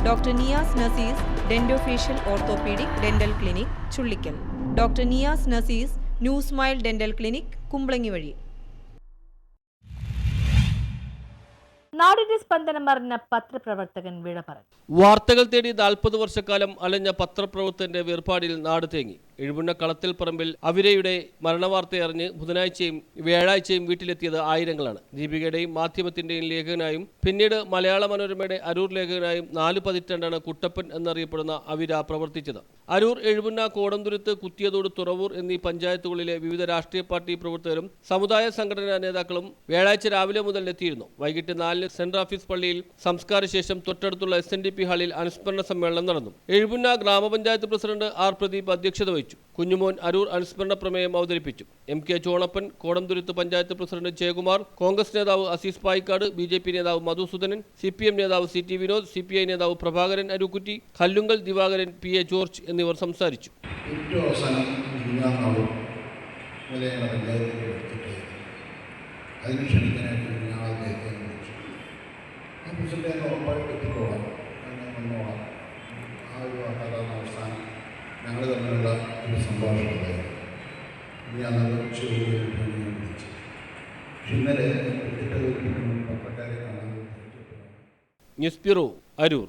Doctor Niyas Nasees dentofacial orthopaedic dental clinic Chullickal. Doctor Niyas Nasees new smile dental clinic Kumbalangi വഴി. നാടിന്റെ സ്പന്ദനം അറിഞ്ഞ പത്രപ്രവർത്തകൻ വിട പറഞ്ഞു. വാർത്തകൾ തേടി 40 വർഷക്കാലം അലഞ്ഞ പത്രപ്രവർത്തകന്റെ വേർപാടിൽ നാട് തേങ്ങി. എഴുപുന്ന കളത്തിൽ പറമ്പിൽ അവിരയുടെ മരണവാർത്തയറിഞ്ഞ് ബുധനാഴ്ചയും വ്യാഴാഴ്ചയും വീട്ടിലെത്തിയത് ആയിരങ്ങളാണ്. ദീപികയുടെയും മാധ്യമത്തിന്റെയും ലേഖകനായും പിന്നീട് മലയാള മനോരമയുടെ അരൂർ ലേഖകനായും 4 പതിറ്റാണ്ടാണ് കുട്ടപ്പൻ എന്നറിയപ്പെടുന്ന അവിര പ്രവർത്തിച്ചത്. അരൂർ, എഴുപുന്ന, കോടംതുരുത്ത്, കുത്തിയതോട്, തുറവൂർ എന്നീ പഞ്ചായത്തുകളിലെ വിവിധ രാഷ്ട്രീയ പാർട്ടി പ്രവർത്തകരും സമുദായ സംഘടനാ നേതാക്കളും വ്യാഴാഴ്ച രാവിലെ മുതൽ എത്തിയിരുന്നു. വൈകിട്ട് 4 സെൻട്രൽ ഓഫീസ് പള്ളിയിൽ സംസ്കാര ശേഷം തൊട്ടടുത്തുള്ള SNDP ഹാളിൽ അനുസ്മരണ സമ്മേളനം നടന്നു. എഴുപുന്ന ഗ്രാമപഞ്ചായത്ത് പ്രസിഡന്റ് R. പ്രദീപ് അധ്യക്ഷത വഹിച്ചു. കുഞ്ഞുമോൻ അരൂർ അനുസ്മരണ പ്രമേയം അവതരിപ്പിച്ചു. MK ചോണപ്പൻ, കോടംതുരുത്ത് പഞ്ചായത്ത് പ്രസിഡന്റ് ജയകുമാർ, കോൺഗ്രസ് നേതാവ് അസീസ് പായിക്കാട്, BJP നേതാവ് മധുസൂദനൻ, CPM നേതാവ് CT വിനോദ്, CPI നേതാവ് പ്രഭാകരൻ അരുക്കുറ്റി, കല്ലുങ്കൽ ദിവാകരൻ, PA ജോർജ് എന്നിവർ സംസാരിച്ചു. ഞങ്ങൾ തമ്മിലുള്ള ഒരു സംഭാഷണമായിരുന്നു. ഞാനത് ഇന്നലെ പത്രക്കാരെ കാണാൻ. News bureau, Aroor.